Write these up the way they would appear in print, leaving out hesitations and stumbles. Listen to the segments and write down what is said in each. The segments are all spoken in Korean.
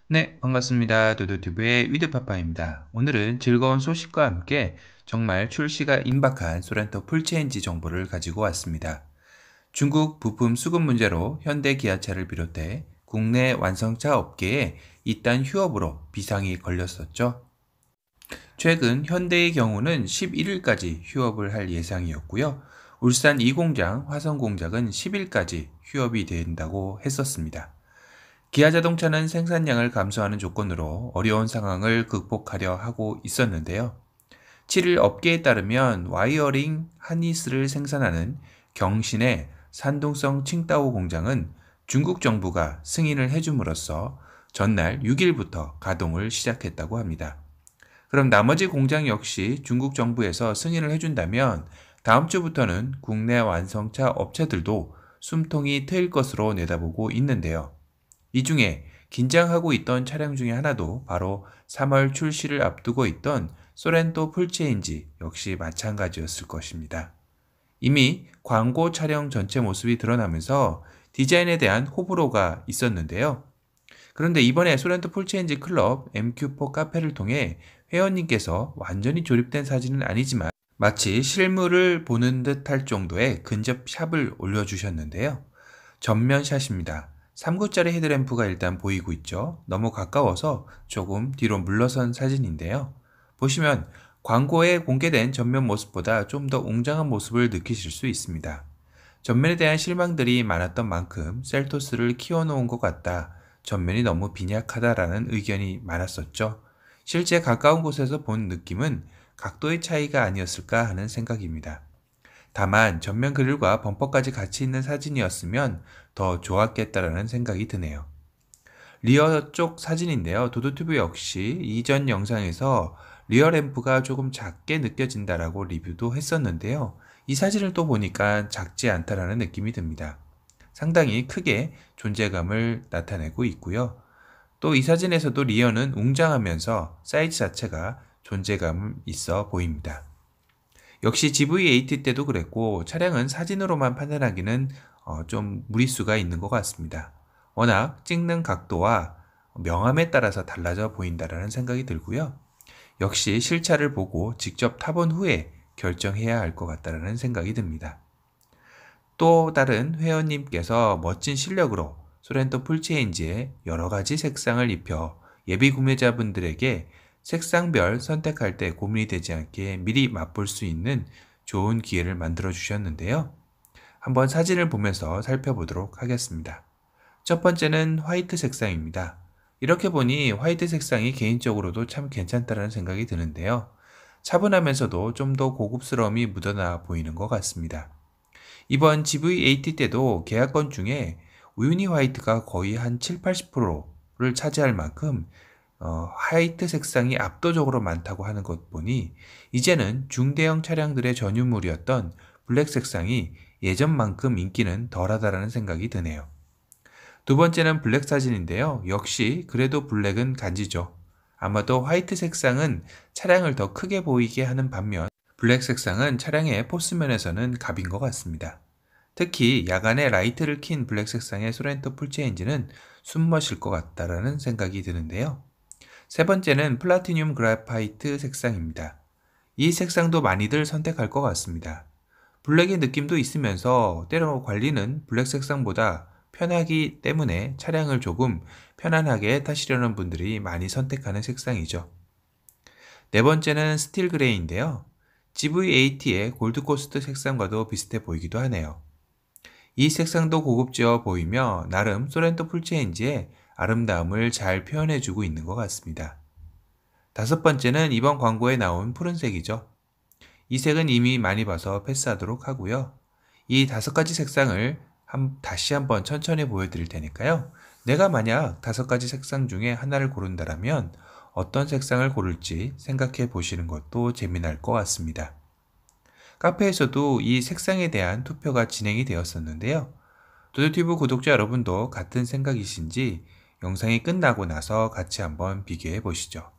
네, 반갑습니다. 도도튜브의 위드파파입니다. 오늘은 즐거운 소식과 함께 정말 출시가 임박한 소렌토 풀체인지 정보를 가지고 왔습니다. 중국 부품 수급 문제로 현대 기아차를 비롯해 국내 완성차 업계에 이딴 휴업으로 비상이 걸렸었죠. 최근 현대의 경우는 11일까지 휴업을 할 예상이었고요. 울산 2공장, 화성 공장은 10일까지 휴업이 된다고 했었습니다. 기아자동차는 생산량을 감소하는 조건으로 어려운 상황을 극복하려 하고 있었는데요. 7일 업계에 따르면 와이어링 하니스를 생산하는 경신의 산둥성 칭따오 공장은 중국 정부가 승인을 해줌으로써 전날 6일부터 가동을 시작했다고 합니다. 그럼 나머지 공장 역시 중국 정부에서 승인을 해준다면 다음 주부터는 국내 완성차 업체들도 숨통이 트일 것으로 내다보고 있는데요. 이 중에 긴장하고 있던 차량 중에 하나도 바로 3월 출시를 앞두고 있던 소렌토 풀체인지 역시 마찬가지였을 것입니다. 이미 광고 촬영 전체 모습이 드러나면서 디자인에 대한 호불호가 있었는데요. 그런데 이번에 소렌토 풀체인지 클럽 MQ4 카페를 통해 회원님께서 완전히 조립된 사진은 아니지만 마치 실물을 보는 듯 할 정도의 근접 샷을 올려주셨는데요. 전면 샷입니다. 3구짜리 헤드램프가 일단 보이고 있죠. 너무 가까워서 조금 뒤로 물러선 사진인데요. 보시면 광고에 공개된 전면 모습보다 좀 더 웅장한 모습을 느끼실 수 있습니다. 전면에 대한 실망들이 많았던 만큼 셀토스를 키워놓은 것 같다. 전면이 너무 빈약하다라는 의견이 많았었죠. 실제 가까운 곳에서 본 느낌은 각도의 차이가 아니었을까 하는 생각입니다. 다만 전면 그릴과 범퍼까지 같이 있는 사진이었으면 더 좋았겠다라는 생각이 드네요. 리어 쪽 사진인데요. 도도튜브 역시 이전 영상에서 리어 램프가 조금 작게 느껴진다라고 리뷰도 했었는데요. 이 사진을 또 보니까 작지 않다라는 느낌이 듭니다. 상당히 크게 존재감을 나타내고 있고요. 또 이 사진에서도 리어는 웅장하면서 사이즈 자체가 존재감 있어 보입니다. 역시 GV80 때도 그랬고 차량은 사진으로만 판단하기는 좀 무리수가 있는 것 같습니다. 워낙 찍는 각도와 명암에 따라서 달라져 보인다라는 생각이 들고요. 역시 실차를 보고 직접 타본 후에 결정해야 할 것 같다라는 생각이 듭니다. 또 다른 회원님께서 멋진 실력으로 소렌토 풀체인지에 여러 가지 색상을 입혀 예비 구매자분들에게 색상별 선택할 때 고민이 되지 않게 미리 맛볼 수 있는 좋은 기회를 만들어 주셨는데요. 한번 사진을 보면서 살펴보도록 하겠습니다. 첫 번째는 화이트 색상입니다. 이렇게 보니 화이트 색상이 개인적으로도 참 괜찮다는 생각이 드는데요. 차분하면서도 좀 더 고급스러움이 묻어나 보이는 것 같습니다. 이번 GV80 때도 계약건 중에 우유니 화이트가 거의 한 7, 80%를 차지할 만큼 화이트 색상이 압도적으로 많다고 하는 것 보니 이제는 중대형 차량들의 전유물이었던 블랙 색상이 예전만큼 인기는 덜하다라는 생각이 드네요. 두 번째는 블랙 사진인데요. 역시 그래도 블랙은 간지죠. 아마도 화이트 색상은 차량을 더 크게 보이게 하는 반면 블랙 색상은 차량의 포스면에서는 갑인 것 같습니다. 특히 야간에 라이트를 킨 블랙 색상의 소렌토 풀체인지는 숨머실 것 같다라는 생각이 드는데요. 세 번째는 플라티늄 그래파이트 색상입니다. 이 색상도 많이들 선택할 것 같습니다. 블랙의 느낌도 있으면서 때로 관리는 블랙 색상보다 편하기 때문에 차량을 조금 편안하게 타시려는 분들이 많이 선택하는 색상이죠. 네 번째는 스틸 그레이인데요. GV80의 골드코스트 색상과도 비슷해 보이기도 하네요. 이 색상도 고급지어 보이며 나름 소렌토 풀체인지의 아름다움을 잘 표현해주고 있는 것 같습니다. 다섯 번째는 이번 광고에 나온 푸른색이죠. 이 색은 이미 많이 봐서 패스하도록 하고요. 이 다섯 가지 색상을 다시 한번 천천히 보여드릴 테니까요. 내가 만약 다섯 가지 색상 중에 하나를 고른다면 어떤 색상을 고를지 생각해 보시는 것도 재미날 것 같습니다. 카페에서도 이 색상에 대한 투표가 진행이 되었었는데요. 도도티브 구독자 여러분도 같은 생각이신지 영상이 끝나고 나서 같이 한번 비교해 보시죠.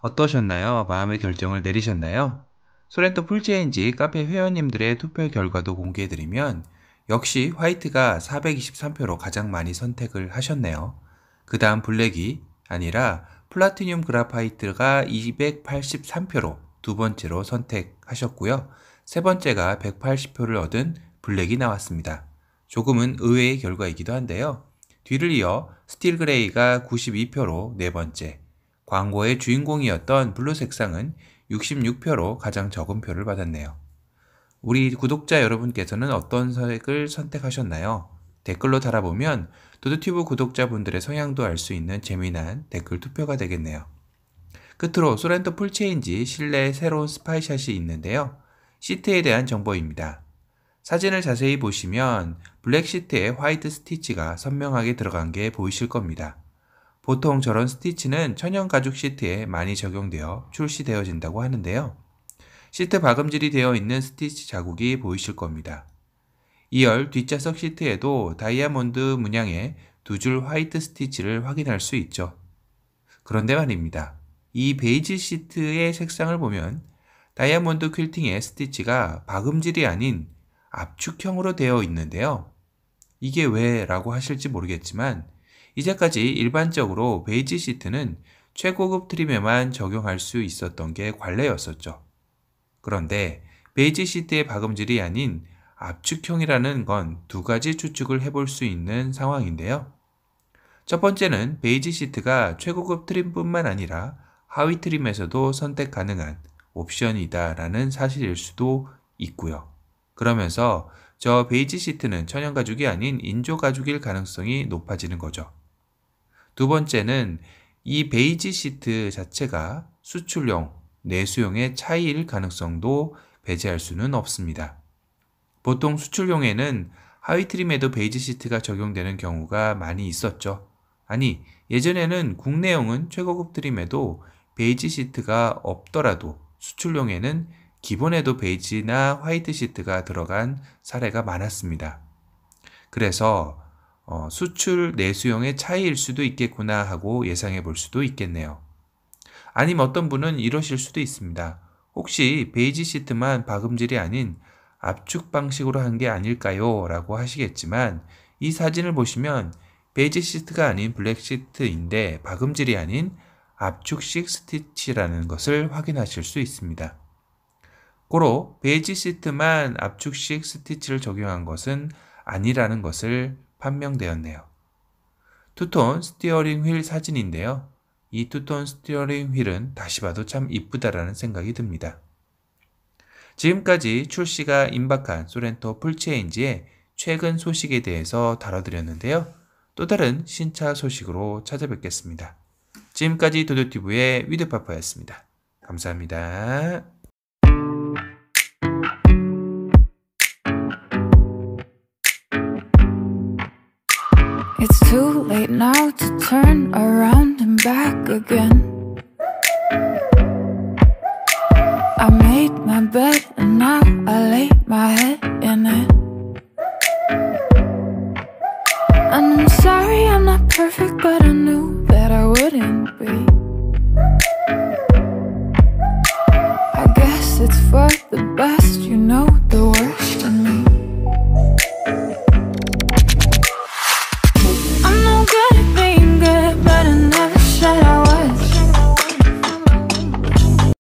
어떠셨나요? 마음의 결정을 내리셨나요? 소렌토 풀체인지 카페 회원님들의 투표 결과도 공개해드리면 역시 화이트가 423표로 가장 많이 선택을 하셨네요. 그 다음 블랙이 아니라 플라티늄 그라파이트가 283표로 두 번째로 선택하셨고요. 세 번째가 180표를 얻은 블랙이 나왔습니다. 조금은 의외의 결과이기도 한데요. 뒤를 이어 스틸 그레이가 92표로 네 번째, 광고의 주인공이었던 블루 색상은 66표로 가장 적은 표를 받았네요. 우리 구독자 여러분께서는 어떤 색을 선택하셨나요? 댓글로 달아보면 도드튜브 구독자분들의 성향도 알 수 있는 재미난 댓글 투표가 되겠네요. 끝으로 소렌토 풀체인지 실내에 새로운 스파이샷이 있는데요. 시트에 대한 정보입니다. 사진을 자세히 보시면 블랙 시트에 화이트 스티치가 선명하게 들어간 게 보이실 겁니다. 보통 저런 스티치는 천연 가죽 시트에 많이 적용되어 출시되어진다고 하는데요. 시트 박음질이 되어 있는 스티치 자국이 보이실 겁니다. 2열 뒷좌석 시트에도 다이아몬드 문양의 두 줄 화이트 스티치를 확인할 수 있죠. 그런데 말입니다. 이 베이지 시트의 색상을 보면 다이아몬드 퀼팅의 스티치가 박음질이 아닌 압축형으로 되어 있는데요. 이게 왜 라고 하실지 모르겠지만 이제까지 일반적으로 베이지 시트는 최고급 트림에만 적용할 수 있었던 게 관례였었죠. 그런데 베이지 시트의 박음질이 아닌 압축형이라는 건 두 가지 추측을 해볼 수 있는 상황인데요. 첫 번째는 베이지 시트가 최고급 트림뿐만 아니라 하위 트림에서도 선택 가능한 옵션이다 라는 사실일 수도 있고요. 그러면서 저 베이지 시트는 천연 가죽이 아닌 인조 가죽일 가능성이 높아지는 거죠. 두 번째는 이 베이지 시트 자체가 수출용, 내수용의 차이일 가능성도 배제할 수는 없습니다. 보통 수출용에는 하위 트림에도 베이지 시트가 적용되는 경우가 많이 있었죠. 아니, 예전에는 국내용은 최고급 트림에도 베이지 시트가 없더라도 수출용에는 기본에도 베이지나 화이트 시트가 들어간 사례가 많았습니다. 그래서 수출 내수용의 차이일 수도 있겠구나 하고 예상해 볼 수도 있겠네요. 아니면 어떤 분은 이러실 수도 있습니다. 혹시 베이지 시트만 박음질이 아닌 압축 방식으로 한 게 아닐까요? 라고 하시겠지만 이 사진을 보시면 베이지 시트가 아닌 블랙 시트인데 박음질이 아닌 압축식 스티치라는 것을 확인하실 수 있습니다. 고로 베이지 시트만 압축식 스티치를 적용한 것은 아니라는 것을 판명되었네요. 투톤 스티어링 휠 사진인데요. 이 투톤 스티어링 휠은 다시 봐도 참 이쁘다라는 생각이 듭니다. 지금까지 출시가 임박한 소렌토 풀체인지의 최근 소식에 대해서 다뤄드렸는데요. 또 다른 신차 소식으로 찾아뵙겠습니다. 지금까지 도도튜브의 위드파파였습니다. 감사합니다. It's too late now to turn around and back again. I made my bed and now I lay my head in it.